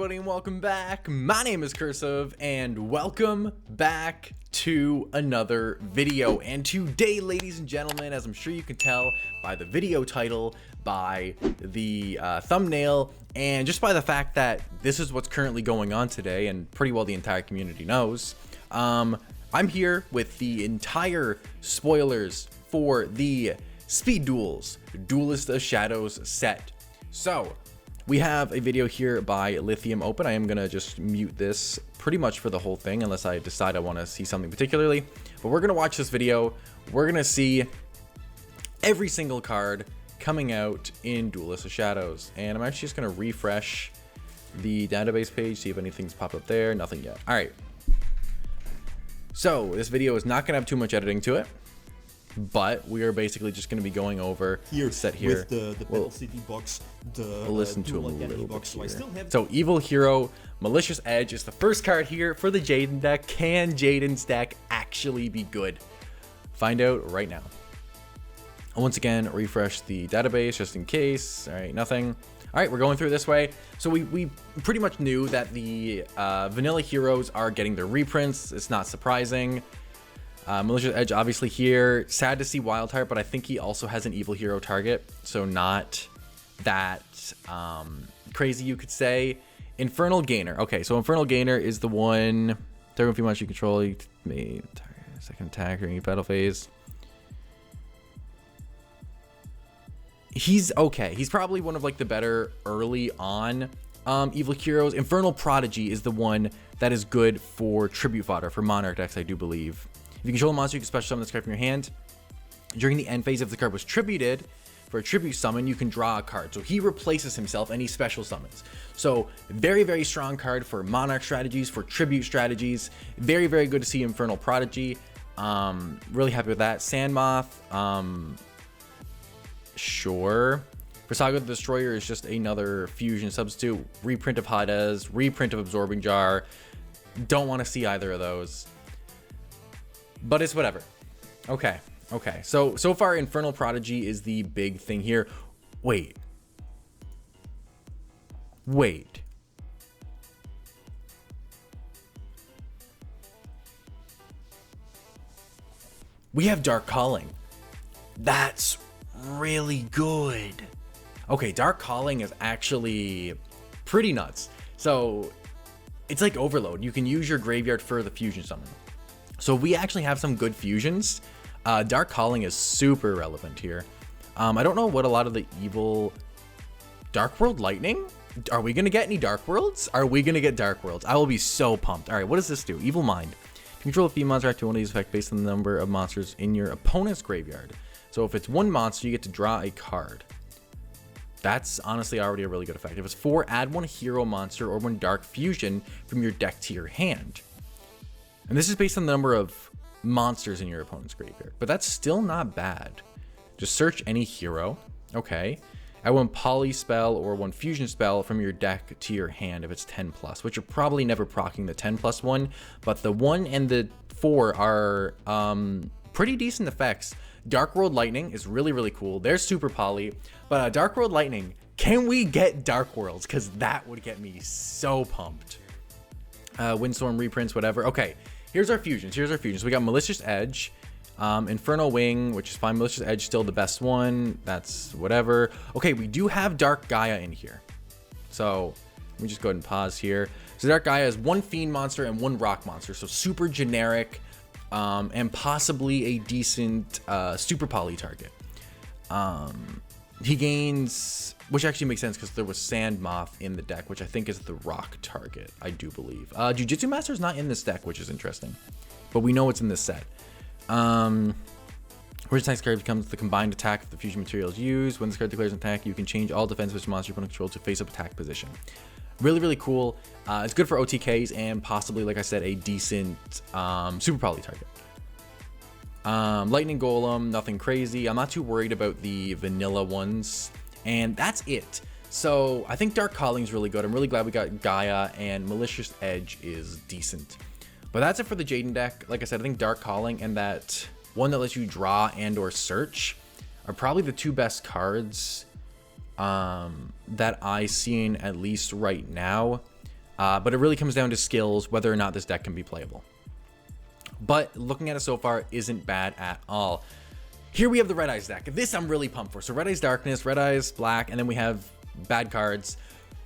everybody, and welcome back. My name is Curseof, and welcome back to another video. And today, ladies and gentlemen, as I'm sure you can tell by the video title, by the thumbnail, and just by the fact that this is what's currently going on today, and pretty well the entire community knows, I'm here with the entire spoilers for the Speed Duels Duelist of Shadows set. So we have a video here by Lithium open. I am gonna just mute this pretty much for the whole thing unless I decide I want to see something particularly, but we're gonna watch this video. We're gonna see every single card coming out in Duelist of Shadows, and I'm actually just gonna refresh the database page, see if anything's popped up there. Nothing yet. All right, so this video is not gonna have too much editing to it, but we are basically just going to be going over here set here with the Battle City box, we'll listen to a little box. So I still have Evil Hero Malicious Edge is the first card here for the Jaden deck. Can Jaden's deck actually be good? Find out right now. And once again, refresh the database just in case. All right, nothing. All right, we're going through this way. So we pretty much knew that the vanilla heroes are getting their reprints. It's not surprising. Malicious Edge obviously here. Sad to see Wild Heart, but I think he also has an Evil Hero target, so not that crazy, you could say. Infernal Gainer. Okay, so Infernal Gainer is the one. Target if you want you control, you may second attack or any battle phase. He's okay. He's probably one of like the better early on Evil Heroes. Infernal Prodigy is the one that is good for tribute fodder for Monarch decks, I do believe. If you control a monster, you can special summon this card from your hand. During the end phase, if the card was tributed for a tribute summon, you can draw a card. So he replaces himself and he special summons. So very, very strong card for Monarch strategies, for tribute strategies. Very, very good to see Infernal Prodigy. Really happy with that. Sandmoth, sure. For Saga the Destroyer is just another fusion substitute. Reprint of Hades, reprint of Absorbing Jar. Don't want to see either of those, but it's whatever. Okay. So far, Infernal Prodigy is the big thing here. Wait. We have Dark Calling. That's really good. Okay, Dark Calling is actually pretty nuts. So it's like Overload. You can use your graveyard for the fusion summon. So we actually have some good fusions. Dark Calling is super relevant here. I don't know what a lot of the evil Dark World Lightning. Are we gonna get any Dark Worlds? Are we gonna get Dark Worlds? I will be so pumped. All right, what does this do? Evil Mind. If you control a few monster, activate one of these effects based on the number of monsters in your opponent's graveyard. So if it's one monster, you get to draw a card. That's honestly already a really good effect. If it's 4, add one hero monster or one dark fusion from your deck to your hand. And this is based on the number of monsters in your opponent's graveyard, but that's still not bad. Just search any hero. Okay. Add one poly spell or one fusion spell from your deck to your hand if it's 10+, which you're probably never proccing the 10+ one, but the 1 and the 4 are pretty decent effects. Dark World Lightning is really, really cool. They're super poly, but Dark World Lightning, can we get Dark Worlds? Because that would get me so pumped. Windstorm reprints, whatever. Okay. Here's our fusions. We got Malicious Edge, Infernal Wing, which is fine. Malicious Edge still the best one. That's whatever. Okay, we do have Dark Gaia in here. So let me just go ahead and pause here. So Dark Gaia is 1 Fiend monster and 1 Rock monster. So super generic, and possibly a decent super poly target. He gains, which actually makes sense because there was Sandmoth in the deck, which I think is the rock target, I do believe. Jujutsu Master is not in this deck, which is interesting, but we know it's in this set. Where this next card becomes the combined attack if the fusion material is used. When this card declares an attack, you can change all defense which monster you opponent control to face-up attack position. Really, really cool. It's good for OTKs and possibly, like I said, a decent super poly target. Lightning Golem, nothing crazy. I'm not too worried about the vanilla ones, and that's it. So I think Dark Calling is really good. I'm really glad we got Gaia, and Malicious Edge is decent. But that's it for the Jaden deck. Like I said, I think Dark Calling and that one that lets you draw and or search are probably the 2 best cards that I seen at least right now. But it really comes down to skills, whether or not this deck can be playable. But looking at it so far isn't bad at all. Here we have the Red Eyes deck. This I'm really pumped for. So Red Eyes Darkness, Red Eyes Black, and then we have bad cards.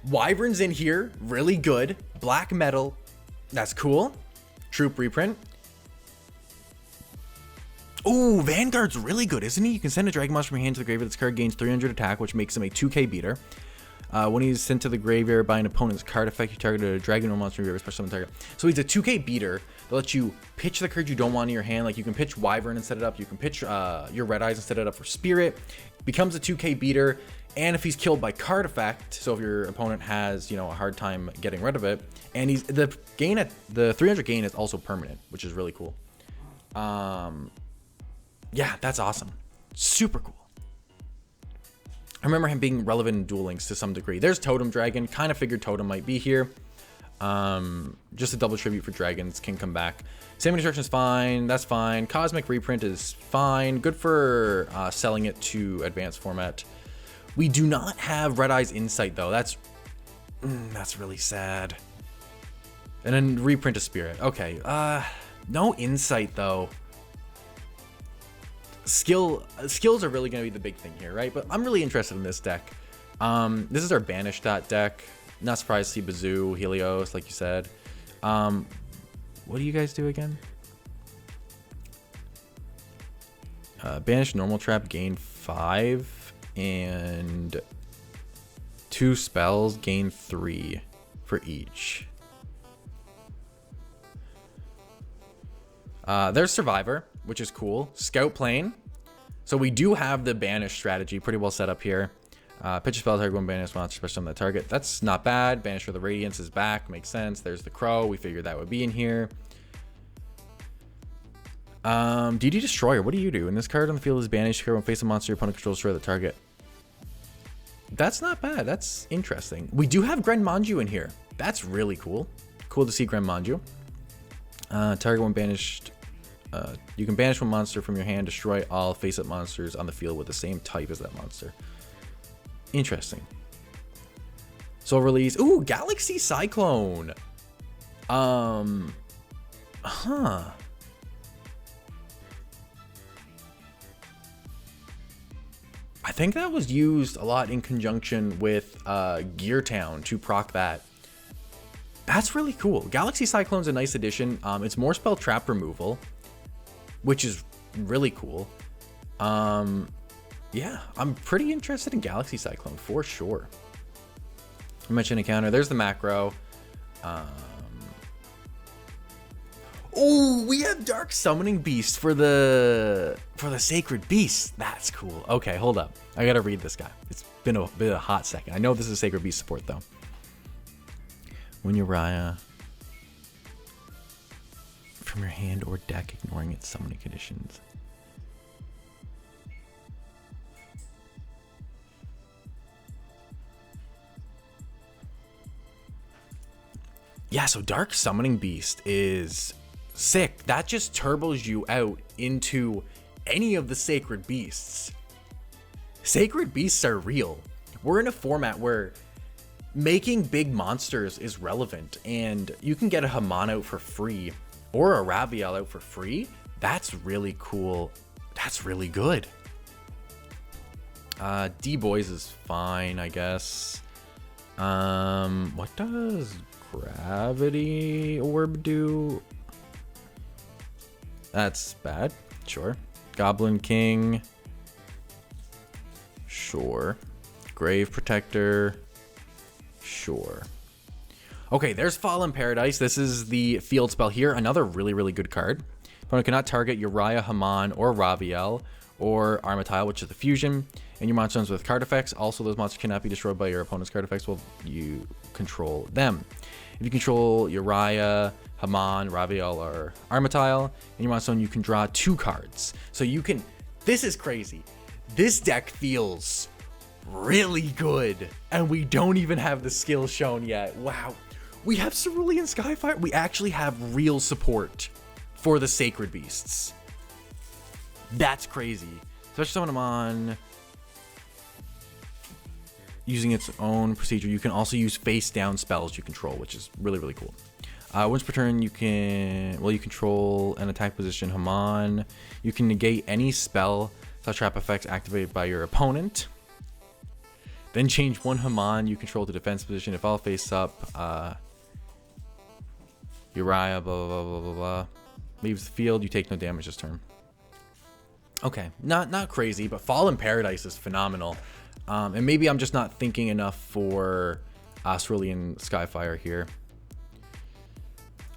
Wyvern's in here, really good. Black Metal, that's cool. Troop reprint. Ooh, Vanguard's really good, isn't he? You can send a Dragon Monster from your hand to the graveyard. This card gains 300 attack, which makes him a 2k beater. When he's sent to the graveyard by an opponent's card effect, you target a dragon or monster in your graveyard, special summon target. So he's a 2k beater that lets you pitch the card you don't want in your hand. Like you can pitch Wyvern and set it up. You can pitch your Red Eyes and set it up for Spirit. Becomes a 2k beater. And if he's killed by card effect, so if your opponent has, a hard time getting rid of it, and the 300 gain is also permanent, which is really cool. Yeah, that's awesome. Super cool. I remember him being relevant in Duel Links to some degree. There's Totem Dragon. Kind of figured Totem might be here. Just a double tribute for dragons can come back. Salmon Destruction is fine. That's fine. Cosmic Reprint is fine. Good for selling it to advanced format. We do not have Red Eyes Insight though. That's really sad. And then reprint a Spirit. Okay. No Insight though. Skills are really going to be the big thing here, right? But I'm really interested in this deck. This is our Banished deck. Not surprised to see Bazoo, Helios, like you said. What do you guys do again? Banished normal trap, gain 5. And 2 spells, gain 3 for each. There's Survivor, which is cool. Scout Plane. So we do have the Banish strategy pretty well set up here. Pitch a spell, target one Banish monster, special summon that target. That's not bad. Banish for the Radiance is back. Makes sense. There's the Crow. We figured that would be in here. DD Destroyer. What do you do? When this card on the field is banished, when face a monster your opponent controls, destroy the target. That's not bad. That's interesting. We do have Gren Manju in here. That's really cool. Cool to see Gren Manju. Target one banished. You can banish one monster from your hand, destroy all face-up monsters on the field with the same type as that monster. Interesting. Soul Release. Ooh, Galaxy Cyclone. I think that was used a lot in conjunction with Gear Town to proc that. That's really cool. Galaxy Cyclone's a nice addition. It's more spell trap removal, which is really cool. Yeah, I'm pretty interested in Galaxy Cyclone for sure. I mentioned a counter. There's the macro. Oh, we have Dark Summoning Beast for the Sacred Beast. That's cool. Okay, hold up. I gotta read this guy. It's been a hot second. I know this is Sacred Beast support though. When Uriah from your hand or deck, ignoring its summoning conditions. Yeah, so Dark Summoning Beast is sick. That just turbos you out into any of the Sacred Beasts. Sacred Beasts are real. We're in a format where making big monsters is relevant, and you can get a Haman out for free or a Raviel out for free. That's really cool. That's really good. D-Boys is fine, I guess. What does Gravity Orb do? That's bad. Sure. Goblin King. Sure. Grave Protector. Sure. Okay, there's Fallen Paradise. This is the field spell here. Another really, really good card. Opponent cannot target Uriah, Haman, or Raviel, or Armatile, which is the fusion. And your monsters with card effects. Also, those monsters cannot be destroyed by your opponent's card effects while you control them. If you control Uriah, Haman, Raviel, or Armatile, and your monster, you can draw 2 cards. So you can... This is crazy. This deck feels really good, and we don't even have the skill shown yet. Wow. We have Cerulean Skyfire. We actually have real support for the Sacred Beasts. That's crazy. Special summon them on... using its own procedure. You can also use face down spells you control, which is really, really cool. Once per turn, you control an attack position Haman. You can negate any spell trap effects activated by your opponent. Then change one Haman you control to defense position. If all face up, Uriah, blah, blah, blah, blah, blah, blah. Leaves the field, you take no damage this turn. Okay, not crazy, but Fallen Paradise is phenomenal. And maybe I'm just not thinking enough for Cerulean Skyfire here.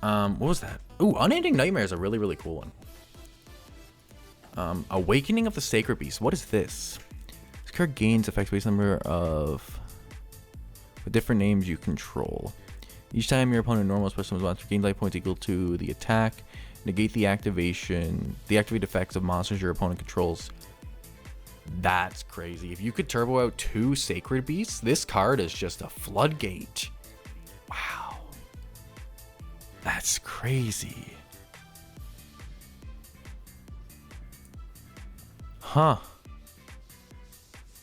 What was that? Ooh, Unending Nightmare is a really, really cool one. Awakening of the Sacred Beast. What is this? This card gains effect based number of the different names you control. Each time your opponent normal special monster gains life points equal to the attack, negate the activated effects of monsters your opponent controls. That's crazy. If you could turbo out 2 Sacred Beasts, this card is just a floodgate. Wow. That's crazy. Huh.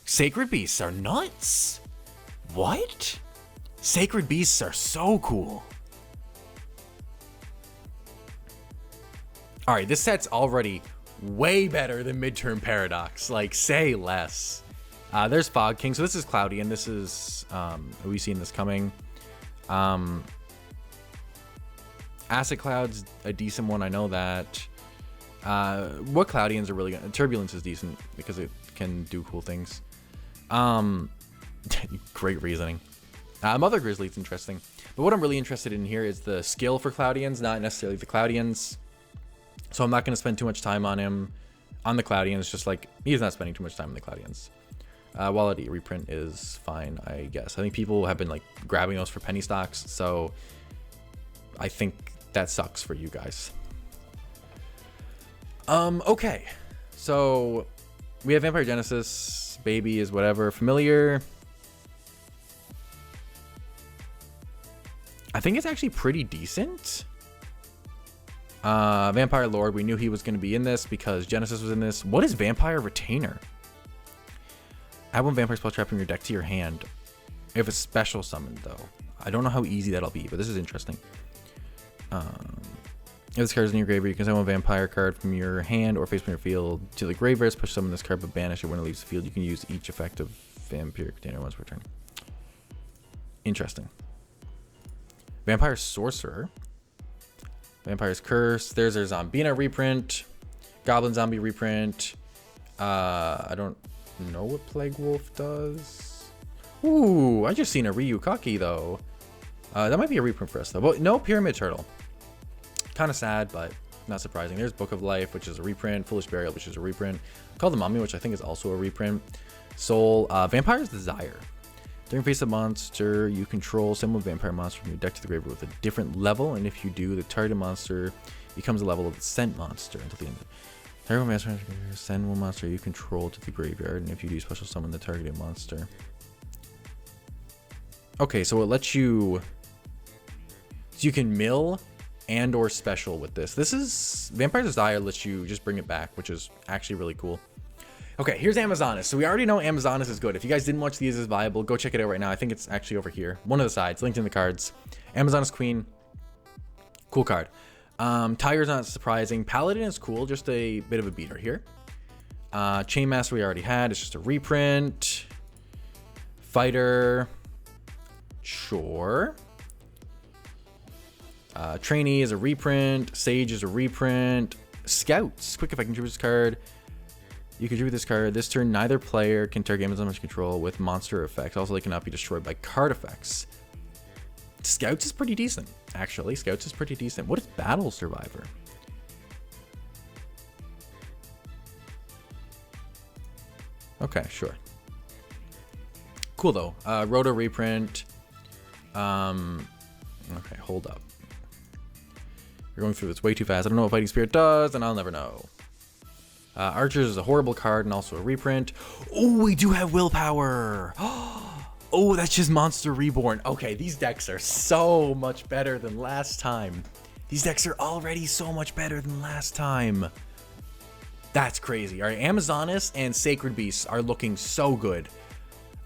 Sacred Beasts are nuts. What? Sacred Beasts are so cool. All right, this set's already way better than Midterm Paradox. Like, say less. There's Fog King. So this is Cloudian. This is, we've seen this coming. Acid Cloud's a decent one. I know that. What Cloudians are really good. Turbulence is decent because it can do cool things. Great reasoning. Mother Grizzly's interesting. But what I'm really interested in here is the skill for Cloudians, not necessarily the Cloudians. So I'm not going to spend too much time on him, on the Cloudians, just like he's not spending too much time on the Cloudians. Wallet reprint is fine, I guess. I think people have been like grabbing those for penny stocks, so I think that sucks for you guys. Okay. So we have Vampire Genesis, Baby is whatever, Familiar. I think it's actually pretty decent. Vampire Lord, we knew he was going to be in this because Genesis was in this. What is Vampire Retainer? Add 1 vampire spell trap from your deck to your hand. If it's special summoned, though. I don't know how easy that'll be, but this is interesting. If this card is in your graveyard, you can send 1 vampire card from your hand or face from your field to the graveyard. Push summon this card, but banish it when it leaves the field. You can use each effect of Vampire Retainer once per turn. Interesting. Vampire Sorcerer. Vampire's Curse. There's their Zombina reprint. Goblin Zombie reprint. I don't know what Plague Wolf does. Ooh, I just seen a Ryukaki though. That might be a reprint for us though. But no Pyramid Turtle. Kind of sad, but not surprising. There's Book of Life, which is a reprint. Foolish Burial, which is a reprint. Call the Mummy, which I think is also a reprint. Soul. Vampire's Desire. During face of monster you control, send 1 vampire monster from your deck to the graveyard with a different level, and if you do, the target monster becomes a level of the sent monster until the end. Target monster, send 1 monster you control to the graveyard, and if you do, special summon the targeted monster. Okay, so it lets you. So you can mill and or special with this. This is Vampire Desire lets you just bring it back, which is actually really cool. Okay, here's Amazonas. So we already know Amazonas is good. If you guys didn't watch these as viable, go check it out right now. I think it's actually over here. One of the sides, linked in the cards. Amazonas Queen. Cool card. Tiger's not surprising. Paladin is cool, just a bit of a beater here. Chainmaster we already had. It's just a reprint. Fighter. Sure. Trainee is a reprint. Sage is a reprint. Scouts. Quick effect contributes card. You contribute this card. This turn, neither player can target Amazon's control with monster effects. Also, they cannot be destroyed by card effects. Scouts is pretty decent, actually. Scouts is pretty decent. What is Battle Survivor? Okay, sure. Cool, though. Roto reprint. Okay, hold up. You're going through this way too fast. I don't know what Fighting Spirit does, and I'll never know. Archers is a horrible card and also a reprint. Oh, we do have Willpower. Oh, that's just Monster Reborn. Okay, these decks are so much better than last time. These decks are already so much better than last time. That's crazy. All right, Amazonas and Sacred Beasts are looking so good.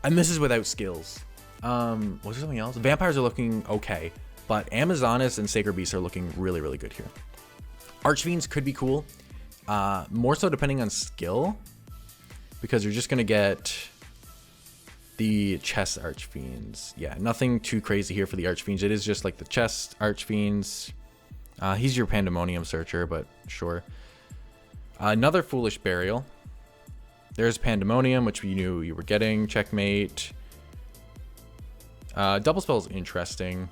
And this is without skills. Was there something else? Vampires are looking okay, but Amazonas and Sacred Beasts are looking really, really good here. Archfiends could be cool. More so depending on skill, because you're just going to get the chess Archfiends. Yeah, nothing too crazy here for the Archfiends. It is just like the chess Archfiends. He's your Pandemonium Searcher, but sure. Another Foolish Burial. There's Pandemonium, which we knew you were getting. Checkmate. Double Spell is interesting.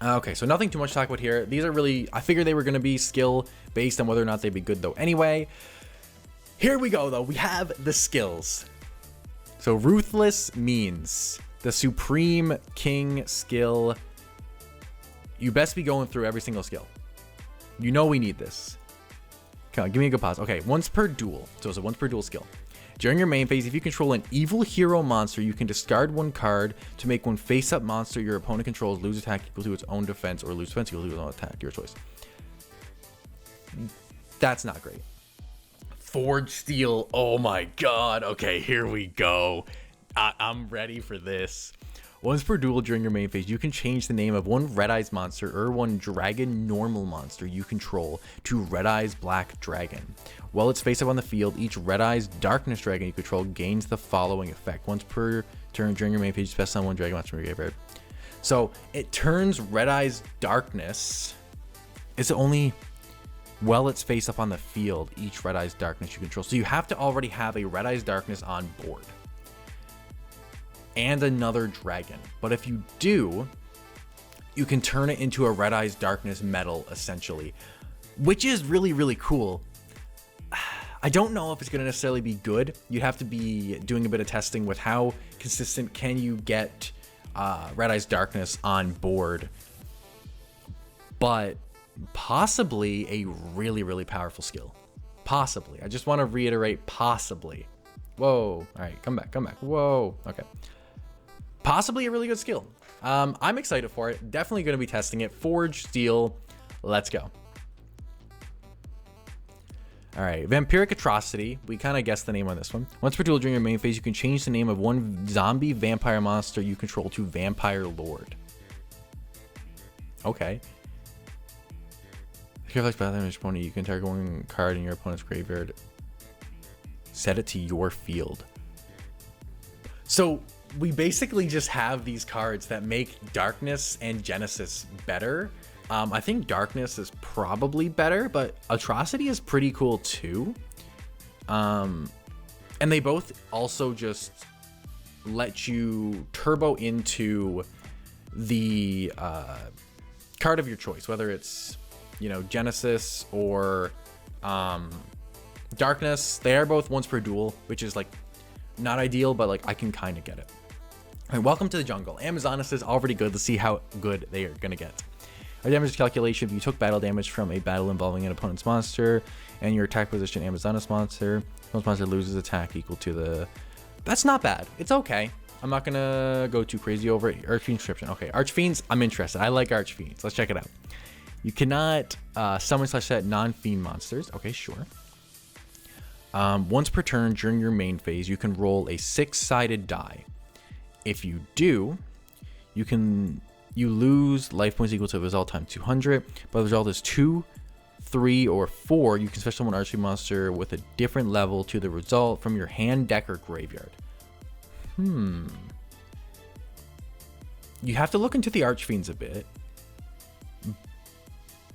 Okay, so nothing too much to talk about here. These are really, I figured they were going to be skill based on whether or not they'd be good though. Anyway, here we go though. We have the skills. So Ruthless means the Supreme King skill. You best be going through every single skill. You know we need this. Come on, give me a good pause. Okay, once per duel. So it's a once per duel skill. During your main phase, if you control an evil hero monster, you can discard one card to make one face-up monster your opponent controls lose attack equal to its own defense or lose defense equal to its own attack. Your choice. That's not great. Forge Steel. Oh my god. Okay, here we go. I'm ready for this. Once per duel during your main phase, you can change the name of one Red Eyes monster or one Dragon normal monster you control to Red Eyes Black Dragon. While it's face up on the field, each Red Eyes Darkness Dragon you control gains the following effect. Once per turn during your main phase, specify one Dragon monster from your graveyard. So it turns Red Eyes Darkness. Is it only while it's face up on the field, each Red Eyes Darkness you control? So you have to already have a Red Eyes Darkness on board. And another dragon. But if you do, you can turn it into a Red Eyes Darkness metal, essentially. Which is really, really cool. I don't know if it's going to necessarily be good. You'd have to be doing a bit of testing with how consistent can you get Red Eyes Darkness on board. But possibly a really, really powerful skill. Possibly. I just want to reiterate, possibly. Whoa. All right, come back, come back. Whoa. Okay. Possibly a really good skill. I'm excited for it. Definitely going to be testing it. Forge Steel. Let's go. All right. Vampiric Atrocity. We kind of guessed the name on this one. Once per duel during your main phase, you can change the name of one zombie vampire monster you control to Vampire Lord. Okay. If you have battle damage opponent, you can target one card in your opponent's graveyard. Set it to your field. So we basically just have these cards that make Darkness and Genesis better. I think Darkness is probably better, but Atrocity is pretty cool too. And they both also just let you turbo into the card of your choice, whether it's, you know, Genesis or Darkness. They are both once per duel, which is like not ideal, but like I can kind of get it. All right, welcome to the jungle. Amazonas is already good. Let's see how good they are gonna get. A damage calculation: if you took battle damage from a battle involving an opponent's monster and your attack position Amazonas monster, this monster loses attack equal to the. That's not bad. It's okay. I'm not gonna go too crazy over it. Archfiend description. Okay, Archfiends. I'm interested. I like Archfiends. Let's check it out. You cannot summon/set non-fiend monsters. Okay, sure. Once per turn during your main phase, you can roll a 6-sided die. If you do, you lose life points equal to the result times 200. But the result is 2, 3, or 4. You can special summon an Archfiend monster with a different level to the result from your hand, deck, or graveyard. You have to look into the Archfiends a bit.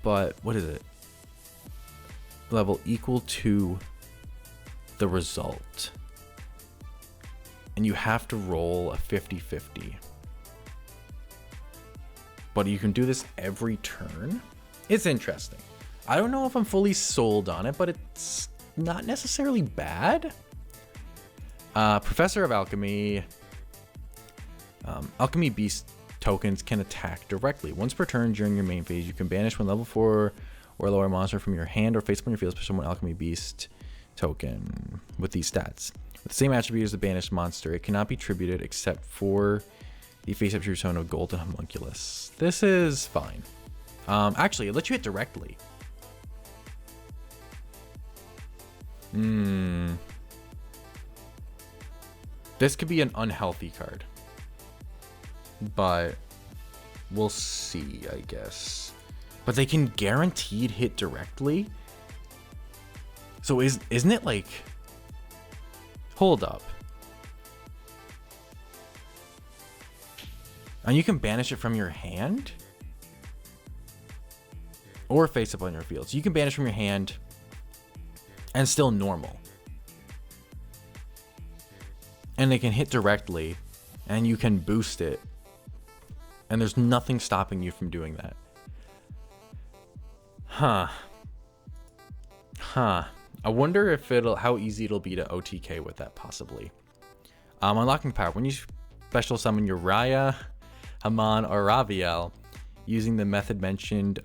But what is it? Level equal to the result. And you have to roll a 50-50. But you can do this every turn. It's interesting. I don't know if I'm fully sold on it, but it's not necessarily bad. Professor of Alchemy. Alchemy Beast tokens can attack directly. Once per turn during your main phase, you can banish one level 4 or lower monster from your hand or face up on your field, special one Alchemy Beast token with these stats. With the same attribute as the banished monster, it cannot be tributed except for the face up to your zone of Golden Homunculus. This is fine. Actually, it lets you hit directly. This could be an unhealthy card, but we'll see, I guess. But they can guaranteed hit directly. So isn't it like... Hold up. And you can banish it from your hand? Or face up on your field. So you can banish from your hand and still normal. And they can hit directly and you can boost it. And there's nothing stopping you from doing that. Huh. I wonder if how easy it'll be to OTK with that, possibly. Unlocking power. When you special summon Uriah, Haman, or Raviel, using the method mentioned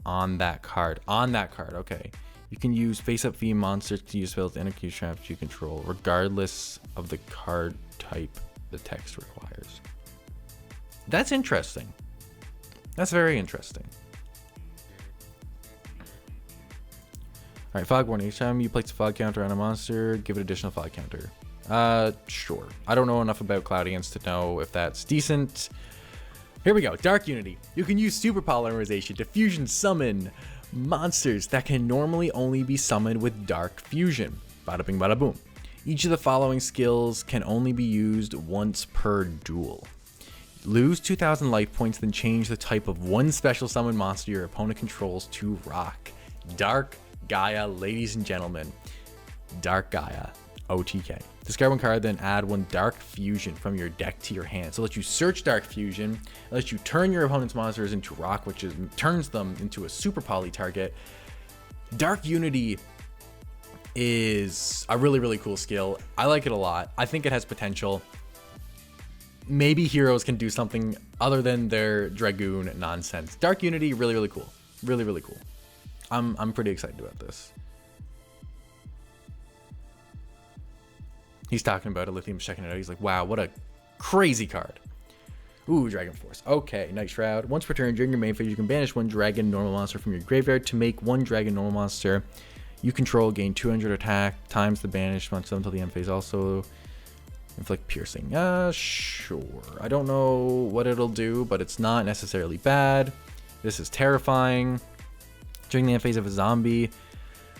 on that card. Okay. You can use face-up fiend monsters to use spells and execute traps you control, regardless of the card type the text requires. That's interesting. That's very interesting. Alright, fog warning. Each time you place a fog counter on a monster, give it additional fog counter. Sure. I don't know enough about Cloudians to know if that's decent. Here we go. Dark Unity. You can use super polymerization to fusion summon monsters that can normally only be summoned with dark fusion. Bada bing bada boom. Each of the following skills can only be used once per duel. Lose 2,000 life points, then change the type of one special summon monster your opponent controls to rock. Dark Gaia, ladies and gentlemen. Dark Gaia. OTK. Discard one card, then add one Dark Fusion from your deck to your hand. So it lets you search Dark Fusion, it lets you turn your opponent's monsters into rock, which turns them into a super poly target. Dark Unity is a really, really cool skill. I like it a lot. I think it has potential. Maybe heroes can do something other than their Dragoon nonsense. Dark Unity, really, really cool. Really, really cool. I'm pretty excited about this. He's talking about it. Lithium's checking it out. He's like, wow, what a crazy card. Ooh, Dragon Force. Okay, Night Shroud. Once per turn during your main phase, you can banish one dragon normal monster from your graveyard to make one dragon normal monster you control gain 200 attack times the banished monster until the end phase. Also, inflict piercing. Sure. I don't know what it'll do, but it's not necessarily bad. This is terrifying. During the end phase of a zombie,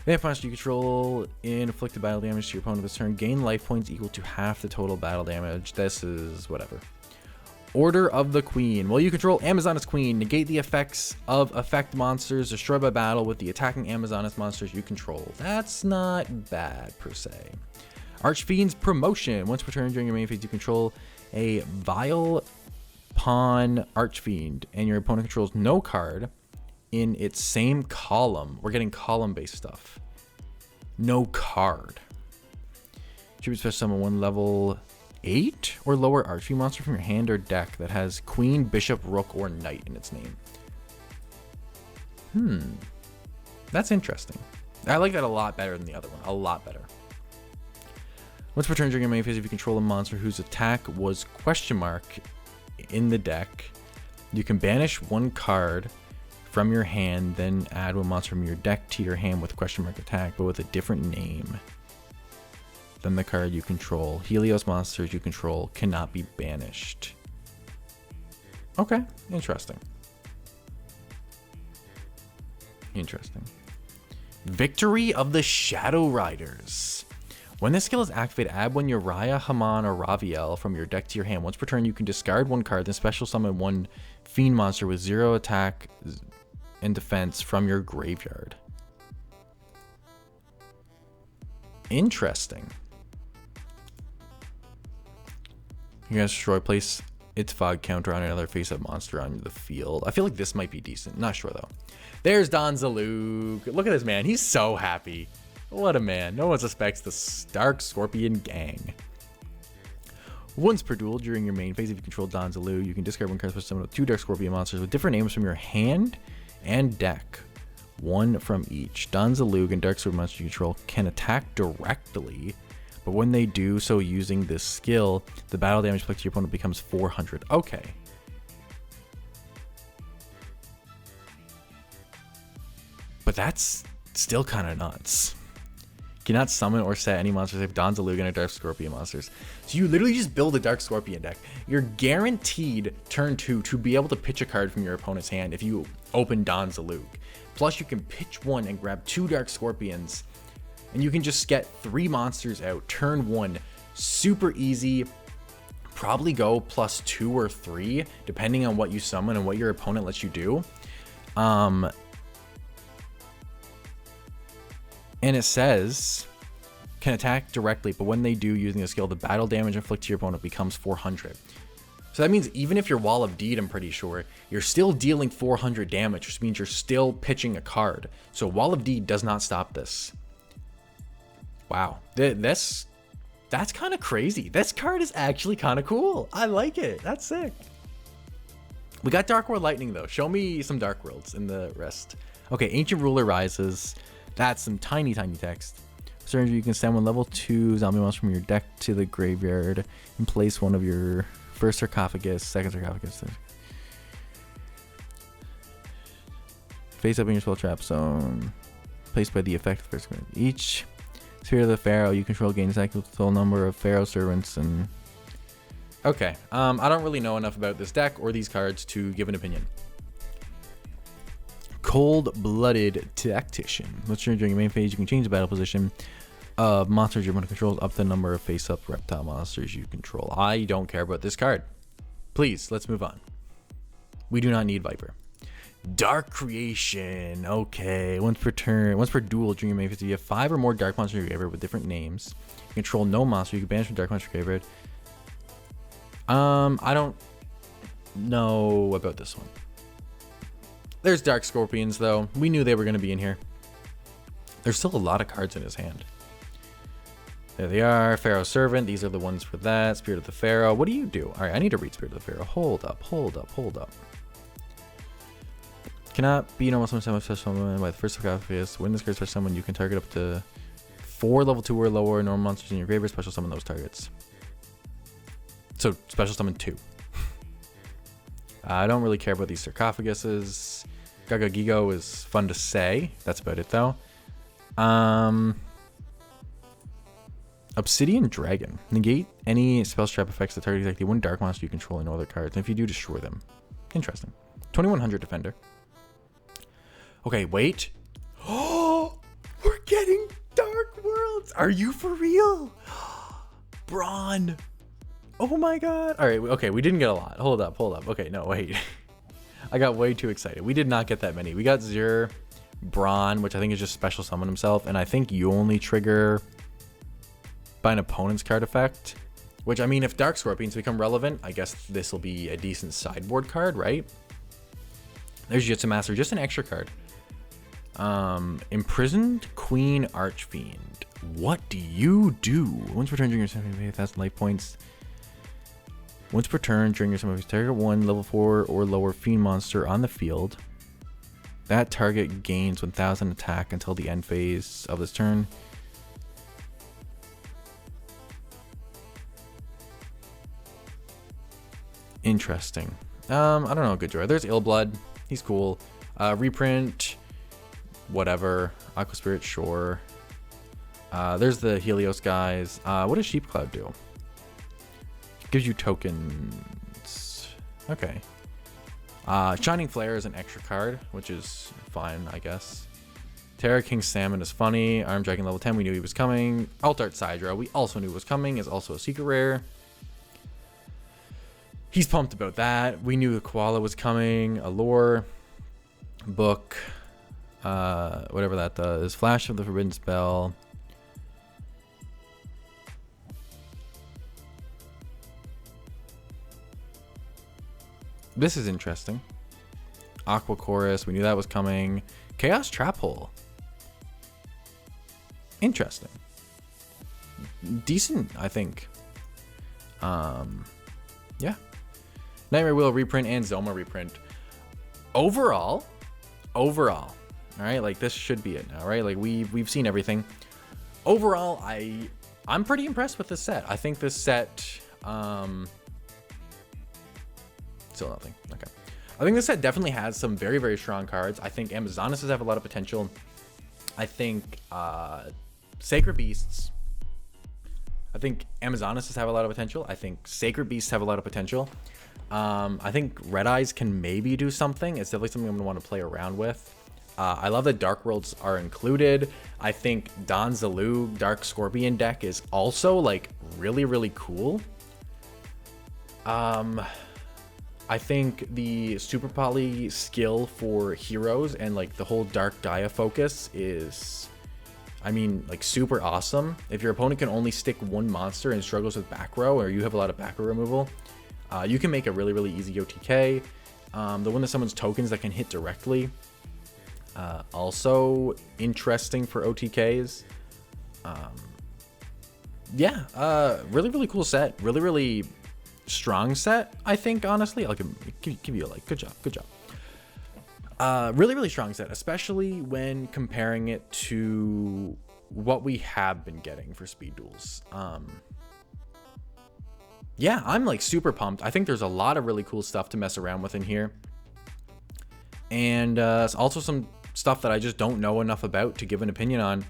the monster you control inflicted battle damage to your opponent this turn. Gain life points equal to half the total battle damage. This is whatever. Order of the Queen. While you control Amazoness Queen, negate the effects of effect monsters destroyed by battle with the attacking Amazoness monsters you control. That's not bad per se. Archfiend's Promotion. Once per turn during your main phase, you control a Vile Pawn Archfiend, and your opponent controls no card in its same column. We're getting column-based stuff. No card. Tribute special summon one level 8 or lower Archfiend monster from your hand or deck that has Queen, Bishop, Rook, or Knight in its name. That's interesting. I like that a lot better than the other one. A lot better. Once per turn during your main phase, if you control a monster whose attack was question mark in the deck, you can banish one card from your hand, then add one monster from your deck to your hand with question mark attack, but with a different name than the card you control. Helios monsters you control cannot be banished. Okay, interesting. Interesting. Victory of the Shadow Riders. When this skill is activated, add one Uriah, Haman, or Raviel from your deck to your hand. Once per turn, you can discard one card, then special summon one Fiend monster with 0 attack and defense from your graveyard. Interesting. You guys destroy, place its fog counter on another face-up monster on the field. I feel like this might be decent. Not sure though. There's Don Zalug. Look at this man. He's so happy. What a man. No one suspects the Stark Scorpion gang. Once per duel during your main phase, if you control Don Zalug, you can discard one card for summon 2 Dark Scorpion monsters with different names from your hand and deck. One from each. Don Zalug and Dark Scorpion monsters you control can attack directly, but when they do so using this skill, the battle damage applied to your opponent becomes 400. Okay. But that's still kind of nuts. Cannot summon or set any monsters if Dawn's Aluga and Dark Scorpion monsters. So you literally just build a Dark Scorpion deck. You're guaranteed turn 2 to be able to pitch a card from your opponent's hand if you open Dawn's Aluga. Plus you can pitch 1 and grab 2 Dark Scorpions, and you can just get 3 monsters out turn 1. Super easy. Probably go +2 or 3 depending on what you summon and what your opponent lets you do. And it says can attack directly, but when they do using a skill, the battle damage inflicted to your opponent becomes 400. So that means even if you're Wall of Deed, I'm pretty sure, you're still dealing 400 damage, which means you're still pitching a card. So Wall of Deed does not stop this. Wow. That's kind of crazy. This card is actually kind of cool. I like it. That's sick. We got Dark World Lightning, though. Show me some Dark Worlds in the rest. Okay, Ancient Ruler Rises. That's some tiny text. Surge, you can send 1 level 2 zombie monster from your deck to the graveyard and place one of your first sarcophagus, second sarcophagus. Face up in your spell trap zone. Placed by the effect of the first card. Each Spirit of the Pharaoh you control gains equal to the total number of Pharaoh servants and... Okay, I don't really know enough about this deck or these cards to give an opinion. Cold-Blooded Tactician. Let's turn during your main phase, you can change the battle position of monsters your opponent controls up to the number of face-up reptile monsters you control. I don't care about this card. Please, let's move on. We do not need Viper. Dark Creation. Okay, once per duel during your main phase, you have 5 or more dark monsters in your graveyard with different names. You control no monster. You can banish from dark monster graveyard. I don't know about this one. There's Dark Scorpions, though. We knew they were going to be in here. There's still a lot of cards in his hand. There they are. Pharaoh Servant. These are the ones for that. Spirit of the Pharaoh. What do you do? All right, I need to read Spirit of the Pharaoh. Hold up. Cannot be normal summon special summon by the first sarcophagus. When this card special summon, you can target up to 4 level 2 or lower normal monsters in your graveyard. Special summon those targets. So special summon 2. I don't really care about these sarcophaguses. Gaga Gigo is fun to say. That's about it, though. Obsidian Dragon. Negate any spell trap effects that target exactly 1 dark monster you control and no other cards. And if you do, destroy them. Interesting. 2100 defender. Okay, wait. Oh, we're getting Dark Worlds. Are you for real? Brawn. Oh my god. All right, okay, we didn't get a lot. Hold up. Okay, no, wait. I got way too excited. We did not get that many. We got Zur, Brawn, which I think is just special summon himself, and I think you only trigger by an opponent's card effect, which, I mean, if Dark Scorpions become relevant, I guess this will be a decent sideboard card, right? There's Jitsu Master, just an extra card. Imprisoned Queen Archfiend. What do you do? Once per turn during your 7,000 life points. Once per turn during your summon, target 1 level 4 or lower fiend monster on the field. That target gains 1,000 attack until the end phase of this turn. Interesting. I don't know, good draw. There's Illblood. He's cool. Reprint. Whatever. Aqua Spirit, sure. There's the Helios guys. What does Sheep Cloud do? Gives you tokens. Okay. Shining Flare is an extra card, which is fine, I guess. Terra King Salmon is funny. Arm Dragon level 10, we knew he was coming. Altart Sidra, we also knew was coming, is also a secret rare. He's pumped about that. We knew the Koala was coming. Allure. Book. Whatever that does. Flash of the Forbidden Spell. This is interesting. Aqua Chorus. We knew that was coming. Chaos Trap Hole. Interesting. Decent, I think. Yeah. Nightmare Wheel reprint and Zoma reprint. Overall, all right, like this should be it now, right? Like we've seen everything. Overall, I'm pretty impressed with this set. I think this set, still nothing. Okay. I think this set definitely has some very, very strong cards. I think Amazonas have a lot of potential. I think Sacred Beasts. I think Amazonas have a lot of potential. I think Sacred Beasts have a lot of potential. I think Red Eyes can maybe do something. It's definitely something I'm gonna want to play around with. I love that Dark Worlds are included. I think Don Zalug Dark Scorpion deck is also like really cool. I think the Super Poly skill for heroes and like the whole Dark Gaia focus is, I mean, like super awesome. If your opponent can only stick one monster and struggles with back row, or you have a lot of back row removal, you can make a really easy OTK. The one that summons tokens that can hit directly. Also interesting for OTKs. Yeah, really cool set. Really strong set, I think, honestly. I'll give you a like. Good job. Really strong set, especially when comparing it to what we have been getting for speed duels. Yeah, I'm like super pumped. I think there's a lot of really cool stuff to mess around with in here, and also some stuff that I just don't know enough about to give an opinion on,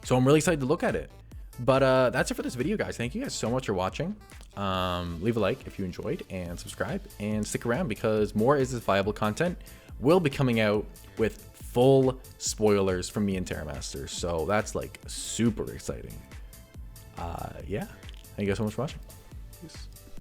so I'm really excited to look at it. But that's it for this video, guys. Thank you guys so much for watching. Leave a like if you enjoyed, and subscribe, and stick around because more Is This Viable content will be coming out with full spoilers from me and Terramaster, so that's like super exciting. Yeah, thank you guys so much for watching. Peace.